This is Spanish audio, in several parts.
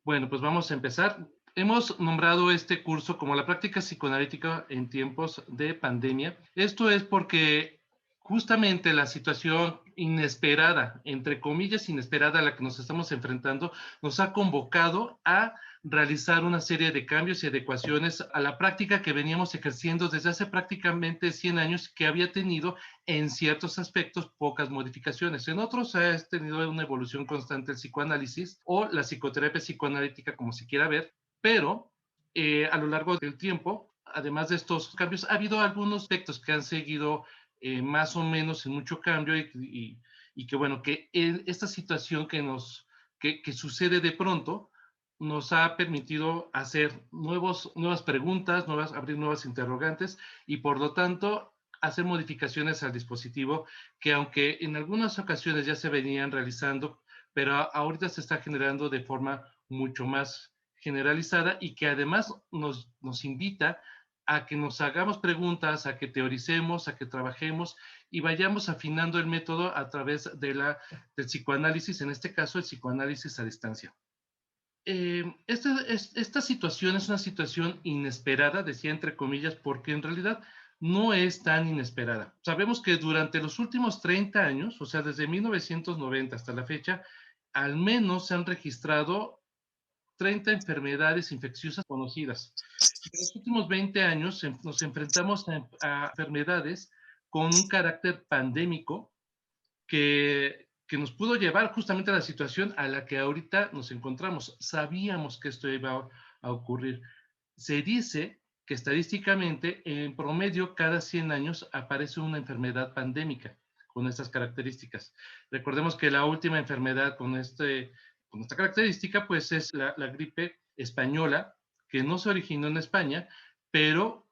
Bueno, pues vamos a empezar. Hemos nombrado este curso como la práctica psicoanalítica en tiempos de pandemia. Esto es porque justamente la situación inesperada, entre comillas inesperada a la que nos estamos enfrentando, nos ha convocado a realizar una serie de cambios y adecuaciones a la práctica que veníamos ejerciendo desde hace prácticamente 100 años, que había tenido en ciertos aspectos pocas modificaciones. En otros ha tenido una evolución constante el psicoanálisis o la psicoterapia psicoanalítica, como se quiera ver, pero a lo largo del tiempo, además de estos cambios, ha habido algunos aspectos que han seguido más o menos en mucho cambio y que bueno, que esta situación que sucede de pronto nos ha permitido hacer nuevas preguntas, abrir nuevas interrogantes y por lo tanto hacer modificaciones al dispositivo que aunque en algunas ocasiones ya se venían realizando, pero ahorita se está generando de forma mucho más generalizada y que además nos invita a que nos hagamos preguntas, a que teoricemos, a que trabajemos y vayamos afinando el método a través del psicoanálisis, en este caso el psicoanálisis a distancia. Esta situación es una situación inesperada, decía entre comillas, porque en realidad no es tan inesperada. Sabemos que durante los últimos 30 años, o sea, desde 1990 hasta la fecha, al menos se han registrado 30 enfermedades infecciosas conocidas. En los últimos 20 años nos enfrentamos a enfermedades con un carácter pandémico que nos pudo llevar justamente a la situación a la que ahorita nos encontramos. Sabíamos que esto iba a ocurrir. Se dice que estadísticamente, en promedio, cada 100 años aparece una enfermedad pandémica con estas características. Recordemos que la última enfermedad con esta característica, pues es la gripe española, que no se originó en España, pero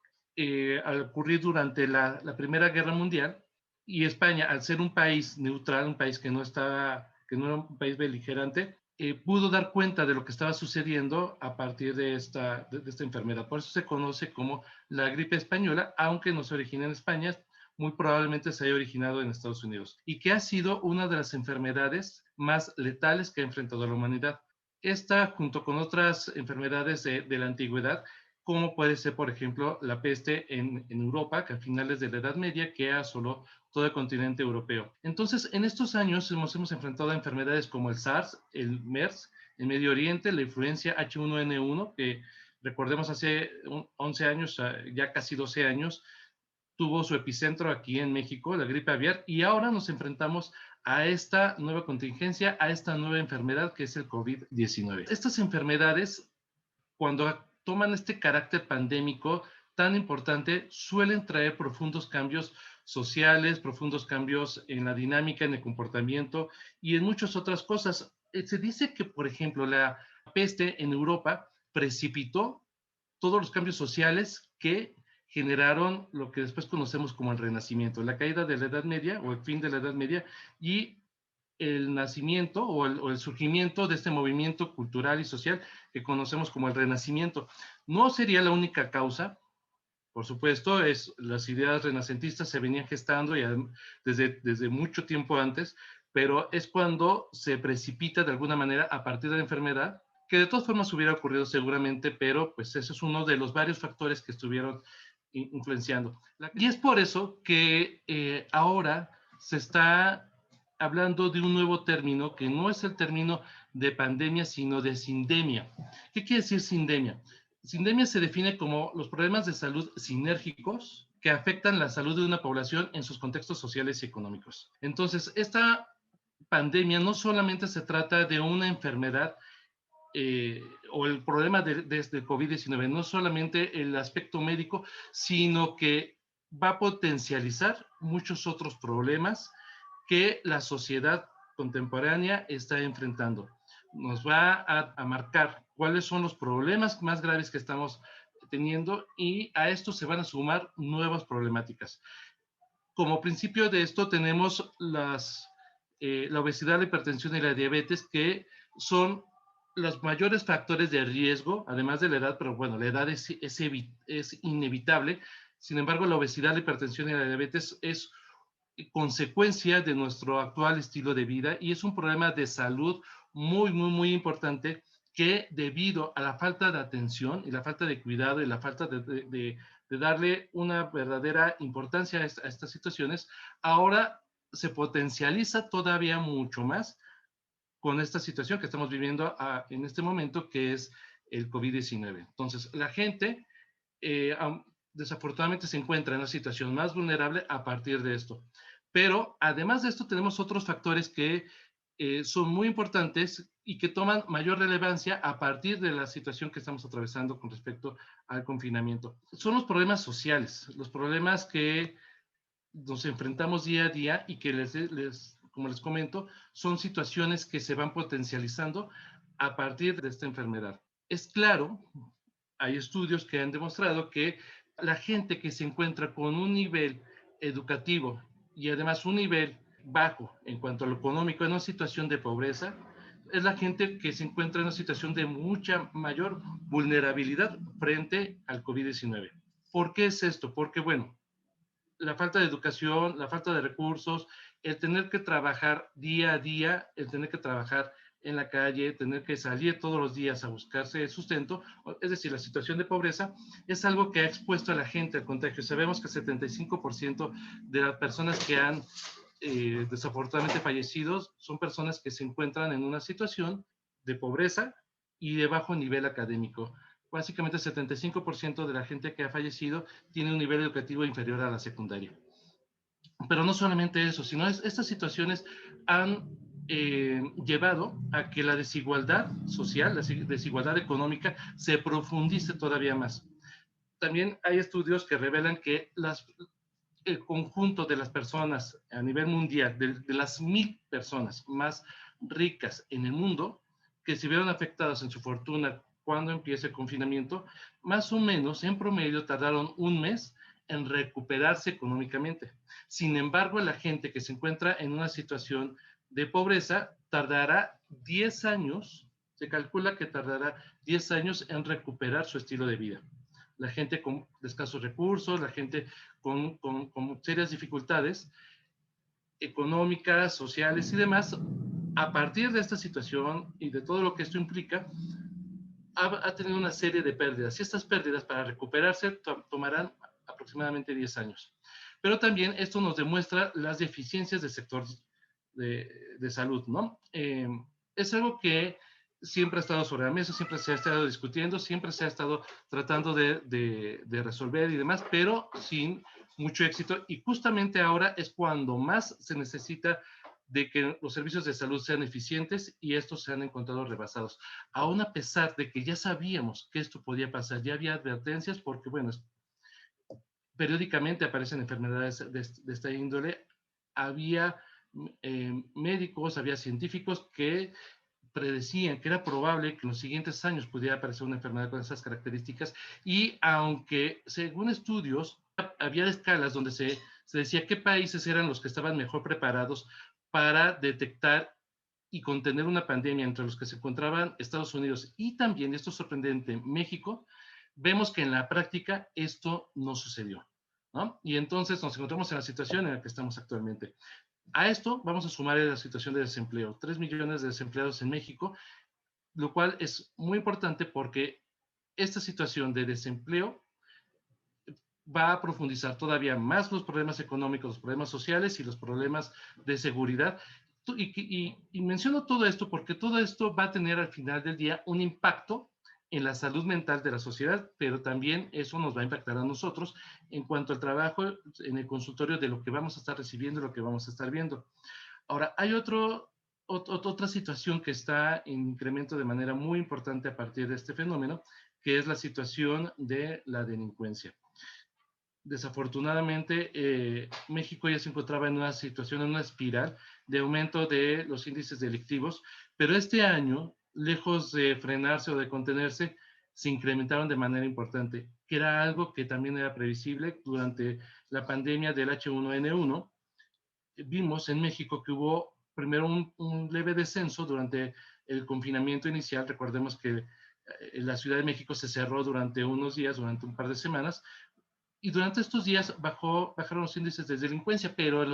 al ocurrir durante la Primera Guerra Mundial, y España, al ser un país neutral, un país que no era un país beligerante, pudo dar cuenta de lo que estaba sucediendo a partir de esta enfermedad. Por eso se conoce como la gripe española, aunque no se origina en España, muy probablemente se haya originado en Estados Unidos, y que ha sido una de las enfermedades más letales que ha enfrentado la humanidad. Esta, junto con otras enfermedades de la antigüedad, como puede ser, por ejemplo, la peste en Europa, que a finales de la Edad Media, que asoló todo el continente europeo. Entonces, en estos años hemos enfrentado a enfermedades como el SARS, el MERS, en Medio Oriente, la influencia H1N1, que recordemos hace 11 años, ya casi 12 años, tuvo su epicentro aquí en México, la gripe aviar, y ahora nos enfrentamos a esta nueva contingencia, a esta nueva enfermedad que es el COVID-19. Estas enfermedades, cuando toman este carácter pandémico tan importante, suelen traer profundos cambios sociales, profundos cambios en la dinámica, en el comportamiento y en muchas otras cosas. Se dice que, por ejemplo, la peste en Europa precipitó todos los cambios sociales que generaron lo que después conocemos como el Renacimiento, la caída de la Edad Media o el fin de la Edad Media y el nacimiento o el surgimiento de este movimiento cultural y social que conocemos como el Renacimiento. No sería la única causa, por supuesto, las ideas renacentistas se venían gestando y desde mucho tiempo antes, pero es cuando se precipita de alguna manera a partir de la enfermedad, que de todas formas hubiera ocurrido seguramente, pero pues ese es uno de los varios factores que estuvieron influenciando. Y es por eso que ahora se está hablando de un nuevo término que no es el término de pandemia, sino de sindemia. ¿Qué quiere decir sindemia? Sindemia se define como los problemas de salud sinérgicos que afectan la salud de una población en sus contextos sociales y económicos. Entonces, esta pandemia no solamente se trata de una enfermedad o el problema de este COVID-19, no solamente el aspecto médico, sino que va a potencializar muchos otros problemas que la sociedad contemporánea está enfrentando. Nos va a marcar cuáles son los problemas más graves que estamos teniendo y a esto se van a sumar nuevas problemáticas. Como principio de esto tenemos la obesidad, la hipertensión y la diabetes, que son los mayores factores de riesgo, además de la edad, pero bueno, la edad es inevitable. Sin embargo, la obesidad, la hipertensión y la diabetes es consecuencia de nuestro actual estilo de vida y es un problema de salud muy, muy, muy importante que debido a la falta de atención y la falta de cuidado y la falta de darle una verdadera importancia a estas situaciones, ahora se potencializa todavía mucho más con esta situación que estamos viviendo en este momento, que es el COVID-19. Entonces, la gente eh, desafortunadamente se encuentra en una situación más vulnerable a partir de esto. Pero además de esto, tenemos otros factores que son muy importantes y que toman mayor relevancia a partir de la situación que estamos atravesando con respecto al confinamiento. Son los problemas sociales, los problemas que nos enfrentamos día a día y que como les comento, son situaciones que se van potencializando a partir de esta enfermedad. Es claro, hay estudios que han demostrado que la gente que se encuentra con un nivel educativo y además un nivel bajo en cuanto a lo económico en una situación de pobreza, es la gente que se encuentra en una situación de mucha mayor vulnerabilidad frente al COVID-19. ¿Por qué es esto? Porque, bueno, la falta de educación, la falta de recursos, el tener que trabajar día a día, el tener que trabajar en la calle, tener que salir todos los días a buscarse sustento, es decir, la situación de pobreza, es algo que ha expuesto a la gente al contagio. Sabemos que el 75% de las personas que han desafortunadamente fallecidos son personas que se encuentran en una situación de pobreza y de bajo nivel académico. Básicamente el 75% de la gente que ha fallecido tiene un nivel educativo inferior a la secundaria. Pero no solamente eso, sino estas situaciones han llevado a que la desigualdad social, la desigualdad económica, se profundice todavía más. También hay estudios que revelan que el conjunto de las personas a nivel mundial, de las 1,000 personas más ricas en el mundo, que se vieron afectadas en su fortuna cuando empieza el confinamiento, más o menos en promedio tardaron un mes en recuperarse económicamente. Sin embargo, la gente que se encuentra en una situación de pobreza tardará 10 años, se calcula que tardará 10 años en recuperar su estilo de vida. La gente con escasos recursos, la gente con serias dificultades económicas, sociales y demás, a partir de esta situación y de todo lo que esto implica, ha tenido una serie de pérdidas. Y estas pérdidas para recuperarse tomarán aproximadamente 10 años. Pero también esto nos demuestra las deficiencias del sector de salud, ¿no? Es algo que siempre ha estado sobre la mesa, siempre se ha estado discutiendo, siempre se ha estado tratando de resolver y demás, pero sin mucho éxito. Y justamente ahora es cuando más se necesita de que los servicios de salud sean eficientes y estos se han encontrado rebasados. Aún a pesar de que ya sabíamos que esto podía pasar, ya había advertencias porque, bueno, periódicamente aparecen enfermedades de esta índole, había médicos, había científicos que predecían que era probable que en los siguientes años pudiera aparecer una enfermedad con esas características y aunque según estudios había escalas donde se decía qué países eran los que estaban mejor preparados para detectar y contener una pandemia entre los que se encontraban Estados Unidos y también, esto es sorprendente, México, vemos que en la práctica esto no sucedió, ¿no? Y entonces nos encontramos en la situación en la que estamos actualmente. A esto vamos a sumar la situación de desempleo. 3 millones de desempleados en México, lo cual es muy importante porque esta situación de desempleo va a profundizar todavía más los problemas económicos, los problemas sociales y los problemas de seguridad. Y menciono todo esto porque todo esto va a tener al final del día un impacto en la salud mental de la sociedad, pero también eso nos va a impactar a nosotros en cuanto al trabajo en el consultorio de lo que vamos a estar recibiendo y lo que vamos a estar viendo. Ahora, hay otra situación que está en incremento de manera muy importante a partir de este fenómeno, que es la situación de la delincuencia. Desafortunadamente, México ya se encontraba en una situación, en una espiral de aumento de los índices delictivos, pero este año, lejos de frenarse o de contenerse, se incrementaron de manera importante, que era algo que también era previsible durante la pandemia del H1N1. Vimos en México que hubo primero un leve descenso durante el confinamiento inicial. Recordemos que la Ciudad de México se cerró durante unos días, durante un par de semanas, y durante estos días bajaron los índices de delincuencia, pero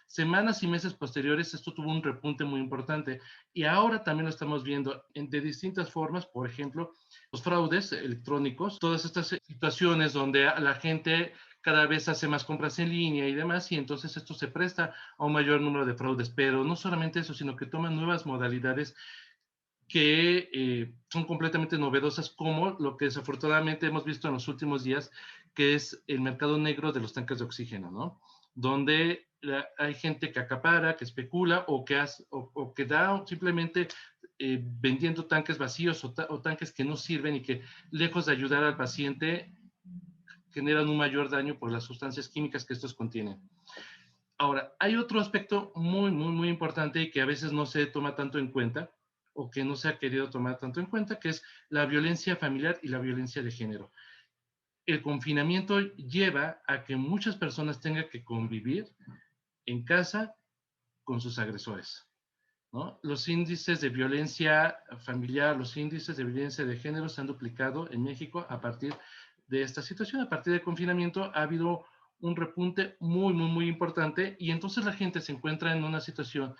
semanas y meses posteriores esto tuvo un repunte muy importante y ahora también lo estamos viendo de distintas formas, por ejemplo, los fraudes electrónicos, todas estas situaciones donde la gente cada vez hace más compras en línea y demás, y entonces esto se presta a un mayor número de fraudes, pero no solamente eso, sino que toman nuevas modalidades que son completamente novedosas, como lo que desafortunadamente hemos visto en los últimos días, que es el mercado negro de los tanques de oxígeno, ¿no? Donde hay gente que acapara, que especula o que da simplemente vendiendo tanques vacíos o tanques que no sirven y que lejos de ayudar al paciente generan un mayor daño por las sustancias químicas que estos contienen. Ahora, hay otro aspecto muy importante y que a veces no se toma tanto en cuenta o que no se ha querido tomar tanto en cuenta, que es la violencia familiar y la violencia de género. El confinamiento lleva a que muchas personas tengan que convivir en casa con sus agresores, ¿no? Los índices de violencia familiar, los índices de violencia de género se han duplicado en México a partir de esta situación. A partir del confinamiento ha habido un repunte muy importante y entonces la gente se encuentra en una situación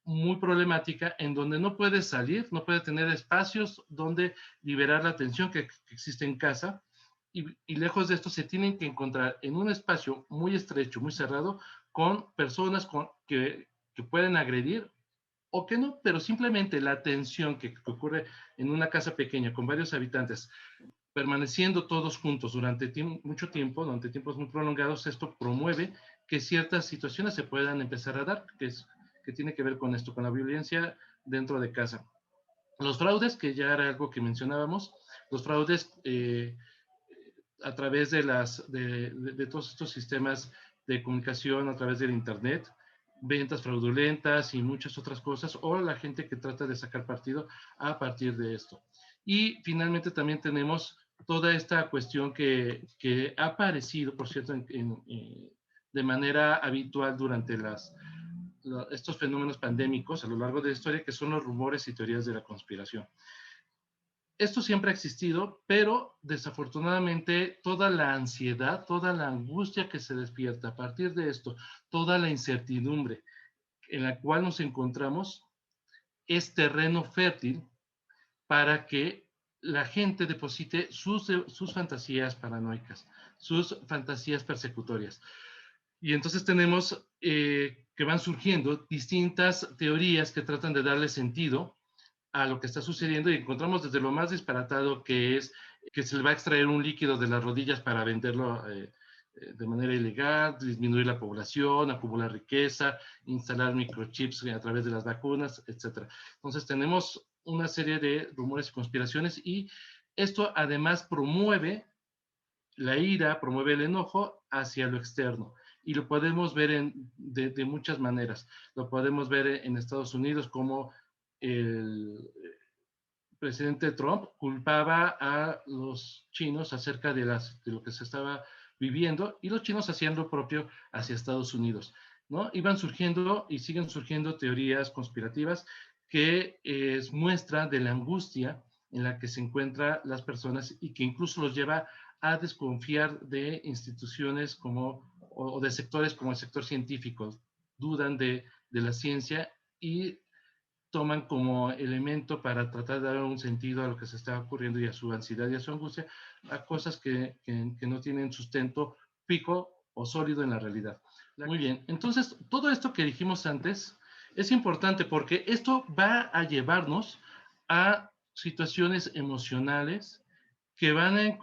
muy problemática en donde no puede salir, no puede tener espacios donde liberar la tensión que existe en casa y lejos de esto se tienen que encontrar en un espacio muy estrecho, muy cerrado, con personas que pueden agredir o que no, pero simplemente la tensión que ocurre en una casa pequeña con varios habitantes, permaneciendo todos juntos durante mucho tiempo, durante tiempos muy prolongados, esto promueve que ciertas situaciones se puedan empezar a dar, que tiene que ver con esto, con la violencia dentro de casa. Los fraudes, que ya era algo que mencionábamos, los fraudes a través de todos estos sistemas de comunicación, a través del Internet, ventas fraudulentas y muchas otras cosas, o la gente que trata de sacar partido a partir de esto. Y finalmente también tenemos toda esta cuestión que ha aparecido, por cierto, de manera habitual durante estos fenómenos pandémicos a lo largo de la historia, que son los rumores y teorías de la conspiración. Esto siempre ha existido, pero desafortunadamente toda la ansiedad, toda la angustia que se despierta a partir de esto, toda la incertidumbre en la cual nos encontramos, es terreno fértil para que la gente deposite sus fantasías paranoicas, sus fantasías persecutorias. Y entonces tenemos que van surgiendo distintas teorías que tratan de darle sentido a lo que está sucediendo y encontramos desde lo más disparatado que es que se le va a extraer un líquido de las rodillas para venderlo de manera ilegal, disminuir la población, acumular riqueza, instalar microchips a través de las vacunas, etc. Entonces tenemos una serie de rumores y conspiraciones y esto además promueve la ira, promueve el enojo hacia lo externo. Y lo podemos ver de muchas maneras. Lo podemos ver en Estados Unidos como el presidente Trump culpaba a los chinos acerca de lo que se estaba viviendo y los chinos hacían lo propio hacia Estados Unidos, ¿no? Iban surgiendo y siguen surgiendo teorías conspirativas que es muestra de la angustia en la que se encuentran las personas y que incluso los lleva a desconfiar de instituciones o de sectores como el sector científico, dudan de la ciencia y toman como elemento para tratar de dar un sentido a lo que se está ocurriendo y a su ansiedad y a su angustia, a cosas que no tienen sustento fijo o sólido en la realidad. Muy bien, entonces todo esto que dijimos antes es importante porque esto va a llevarnos a situaciones emocionales que van a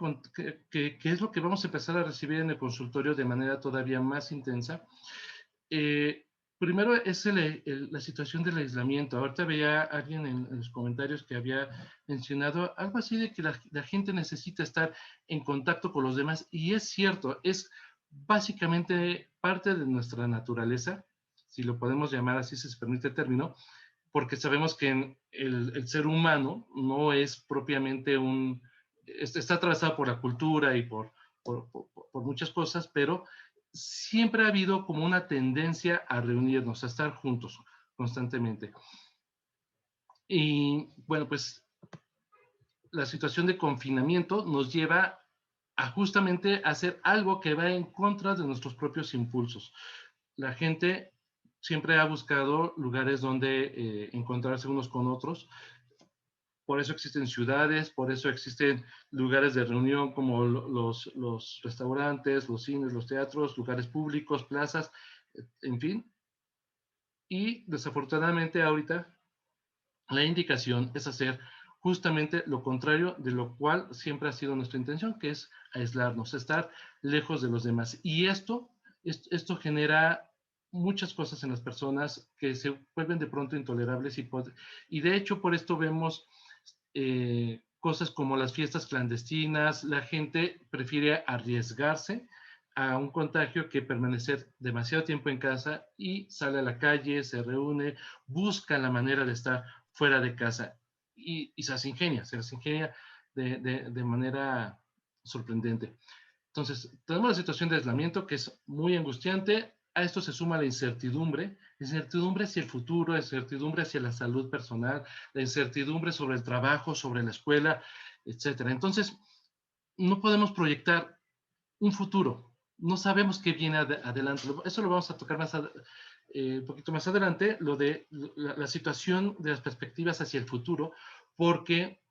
que es lo que vamos a empezar a recibir en el consultorio de manera todavía más intensa. Eh, Primero es la situación del aislamiento. Ahorita veía a alguien en los comentarios que había mencionado algo así de que la gente necesita estar en contacto con los demás y es cierto, es básicamente parte de nuestra naturaleza, si lo podemos llamar así, si se permite el término, porque sabemos que el ser humano no es propiamente está atravesado por la cultura y por muchas cosas, pero siempre ha habido como una tendencia a reunirnos, a estar juntos constantemente. Y bueno, pues la situación de confinamiento nos lleva a justamente hacer algo que va en contra de nuestros propios impulsos. La gente siempre ha buscado lugares donde encontrarse unos con otros. Por eso existen ciudades, por eso existen lugares de reunión como los restaurantes, los cines, los teatros, lugares públicos, plazas, en fin. Y desafortunadamente ahorita la indicación es hacer justamente lo contrario de lo cual siempre ha sido nuestra intención, que es aislarnos, estar lejos de los demás. Y esto genera muchas cosas en las personas que se vuelven de pronto intolerables y de hecho por esto vemos cosas como las fiestas clandestinas, la gente prefiere arriesgarse a un contagio que permanecer demasiado tiempo en casa y sale a la calle, se reúne, busca la manera de estar fuera de casa y se las ingenia de manera sorprendente. Entonces, tenemos la situación de aislamiento que es muy angustiante. A esto se suma la incertidumbre hacia el futuro, la incertidumbre hacia la salud personal, la incertidumbre sobre el trabajo, sobre la escuela, etcétera. Entonces, no podemos proyectar un futuro. No sabemos qué viene adelante. Eso lo vamos a tocar un poquito más adelante, lo de la situación de las perspectivas hacia el futuro, porque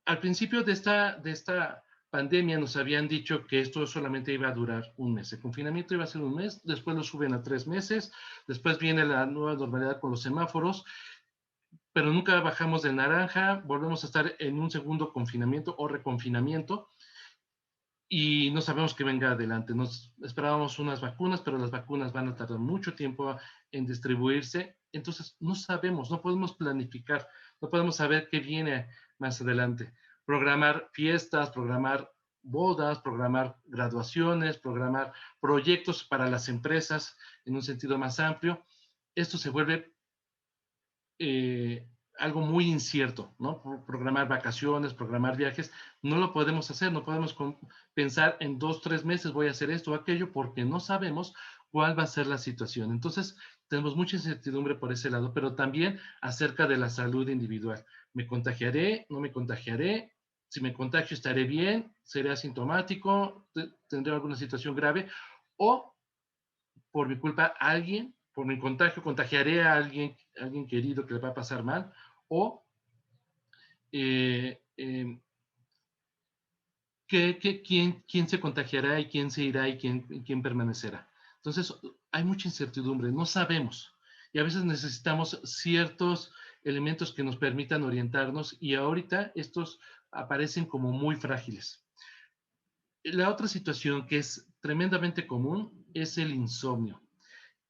al principio de esta pandemia nos habían dicho que esto solamente iba a durar un mes. El confinamiento iba a ser un mes, después lo suben a 3 meses, después viene la nueva normalidad con los semáforos, pero nunca bajamos de naranja, volvemos a estar en un segundo confinamiento o reconfinamiento y no sabemos qué venga adelante. Nos esperábamos unas vacunas, pero las vacunas van a tardar mucho tiempo en distribuirse, entonces no sabemos, no podemos planificar, no podemos saber qué viene más adelante. Programar fiestas, programar bodas, programar graduaciones, programar proyectos para las empresas en un sentido más amplio. Esto se vuelve eh, algo muy incierto, ¿no? Programar vacaciones, programar viajes, no lo podemos hacer, no podemos pensar en 2, 3 meses voy a hacer esto o aquello porque no sabemos cuál va a ser la situación. Entonces, tenemos mucha incertidumbre por ese lado, pero también acerca de la salud individual. ¿Me contagiaré? ¿No me contagiaré? Si me contagio, ¿estaré bien? ¿Seré asintomático? ¿Tendré alguna situación grave? ¿O por mi culpa alguien, por mi contagio, contagiaré a alguien querido que le va a pasar mal, o eh, eh, quién se contagiará y quién se irá y quién permanecerá. Entonces, hay mucha incertidumbre, no sabemos. Y a veces necesitamos ciertos elementos que nos permitan orientarnos y ahorita estos aparecen como muy frágiles. La otra situación que es tremendamente común es el insomnio.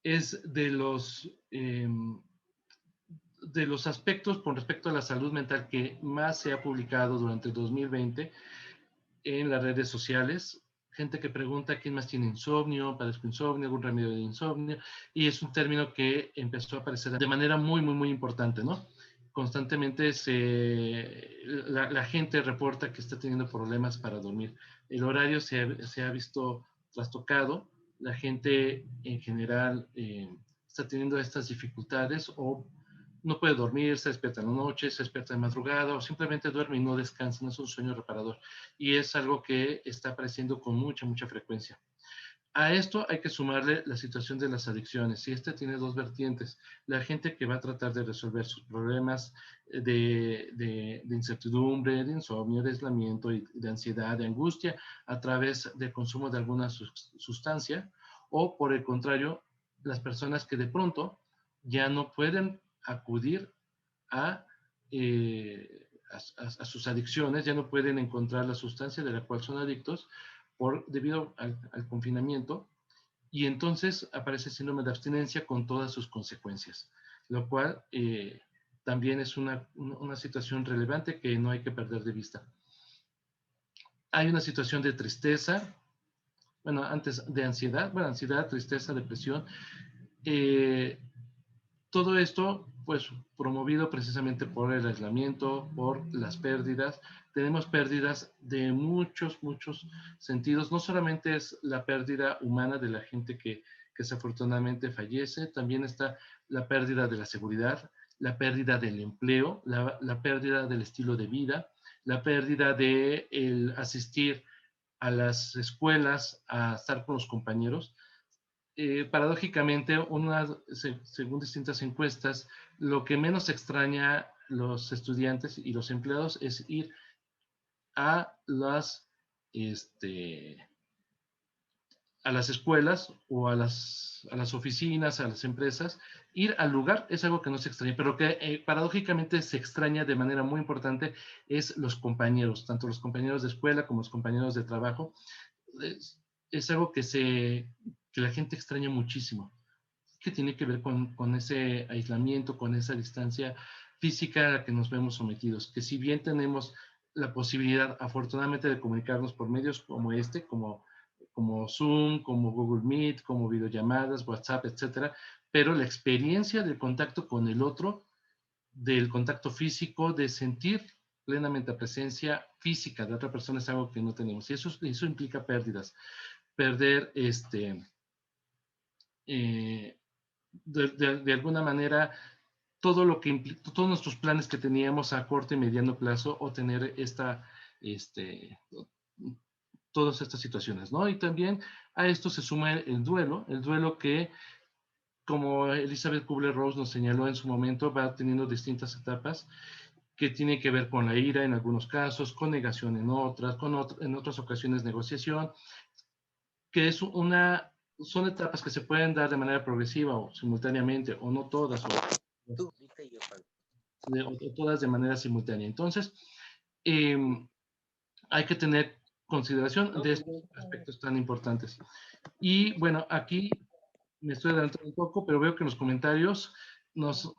Es de los aspectos con respecto a la salud mental que más se ha publicado durante 2020 en las redes sociales. Gente que pregunta quién más tiene insomnio, padezco insomnio, algún remedio de insomnio, y es un término que empezó a aparecer de manera muy, muy, muy importante, ¿no? Constantemente la gente reporta que está teniendo problemas para dormir. El horario se ha visto trastocado, la gente en general está teniendo estas dificultades o no puede dormir, se despierta en la noche, se despierta de madrugada o simplemente duerme y no descansa, no es un sueño reparador. Y es algo que está apareciendo con mucha, mucha frecuencia. A esto hay que sumarle la situación de las adicciones. Y este tiene dos vertientes. La gente que va a tratar de resolver sus problemas de incertidumbre, de insomnio, de aislamiento, y de ansiedad, de angustia, a través del consumo de alguna sustancia, o por el contrario, las personas que de pronto ya no pueden acudir a, a sus adicciones, ya no pueden encontrar la sustancia de la cual son adictos debido al confinamiento, y entonces aparece el síndrome de abstinencia con todas sus consecuencias, lo cual también es una situación relevante que no hay que perder de vista. Hay una situación de tristeza, bueno, antes de ansiedad, bueno, ansiedad, tristeza, depresión. Eh, Todo esto, pues, promovido precisamente por el aislamiento, por las pérdidas. Tenemos pérdidas de muchos, muchos sentidos. No solamente es la pérdida humana de la gente que desafortunadamente fallece, también está la pérdida de la seguridad, la pérdida del empleo, la pérdida del estilo de vida, la pérdida de el asistir a las escuelas, a estar con los compañeros. paradójicamente, según distintas encuestas, lo que menos extraña los estudiantes y los empleados es ir a este, a las escuelas o a las oficinas, a las empresas. Ir al lugar es algo que no se extraña, pero que paradójicamente se extraña de manera muy importante es los compañeros, tanto los compañeros de escuela como los compañeros de trabajo. Es algo que la gente extraña muchísimo, que tiene que ver con ese aislamiento, con esa distancia física a la que nos vemos sometidos, que si bien tenemos la posibilidad, afortunadamente, de comunicarnos por medios como este, como Zoom, como Google Meet, como videollamadas, WhatsApp, etcétera, pero la experiencia del contacto con el otro, del contacto físico, de sentir plenamente la presencia física de otra persona es algo que no tenemos. Y eso implica pérdidas. Perder eh, de alguna manera todo lo que implica, todos nuestros planes que teníamos a corto y mediano plazo, o tener este, todas estas situaciones, ¿no? Y también a esto se suma el duelo que, como Elizabeth Kubler-Ross nos señaló en su momento, va teniendo distintas etapas que tiene que ver con la ira en algunos casos, con negación en otras, en otras ocasiones negociación, que son etapas que se pueden dar de manera progresiva o simultáneamente, o no todas, o todas de manera simultánea. Entonces, eh, hay que tener consideración de estos aspectos tan importantes. Y bueno, aquí me estoy adelantando un poco, pero veo que en los comentarios nos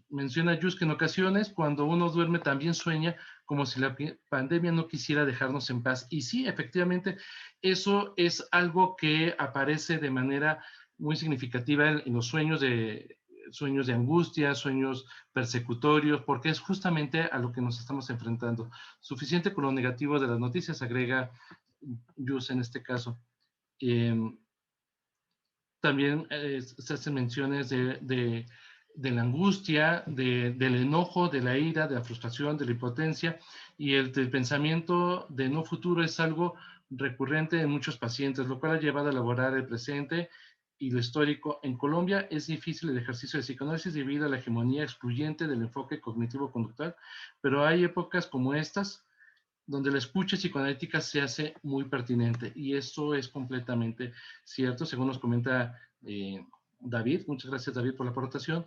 menciona Yus que en ocasiones cuando uno duerme también sueña como si la pandemia no quisiera dejarnos en paz. Y sí, efectivamente, eso es algo que aparece de manera muy significativa en los sueños de angustia, sueños persecutorios, porque es justamente a lo que nos estamos enfrentando. Suficiente con lo negativo de las noticias, agrega Yus en este caso. Eh, También se hacen menciones de la angustia, del enojo, de la ira, de la frustración, de la impotencia, y del pensamiento de no futuro es algo recurrente en muchos pacientes, lo cual ha llevado a elaborar el presente y lo histórico. En Colombia es difícil el ejercicio de psicoanálisis debido a la hegemonía excluyente del enfoque cognitivo-conductual, pero hay épocas como estas donde la escucha psicoanalítica se hace muy pertinente, y eso es completamente cierto, según nos comenta David. Muchas gracias, David, por la aportación.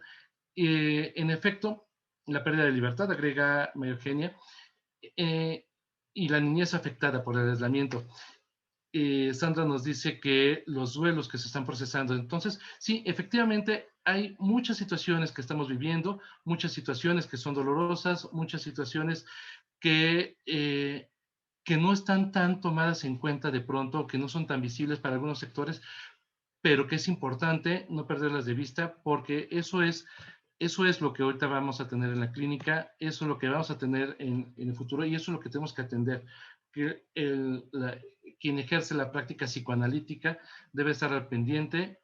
En efecto, la pérdida de libertad, agrega María Eugenia, eh, y la niñez afectada por el aislamiento. Sandra nos dice que los duelos que se están procesando. Entonces, sí, efectivamente, hay muchas situaciones que estamos viviendo, muchas situaciones que son dolorosas, muchas situaciones que no están tan tomadas en cuenta de pronto, que no son tan visibles para algunos sectores, pero que es importante no perderlas de vista, porque eso es lo que ahorita vamos a tener en la clínica, eso es lo que vamos a tener en el futuro, y eso es lo que tenemos que atender. Que quien ejerce la práctica psicoanalítica debe estar al pendiente,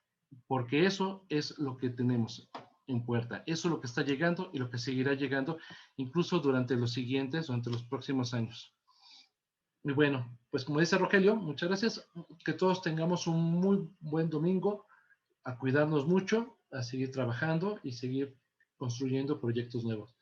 porque eso es lo que tenemos en puerta, eso es lo que está llegando y lo que seguirá llegando incluso durante los próximos años. Y bueno, pues como dice Rogelio, muchas gracias, que todos tengamos un muy buen domingo, a cuidarnos mucho, a seguir trabajando y seguir construyendo proyectos nuevos.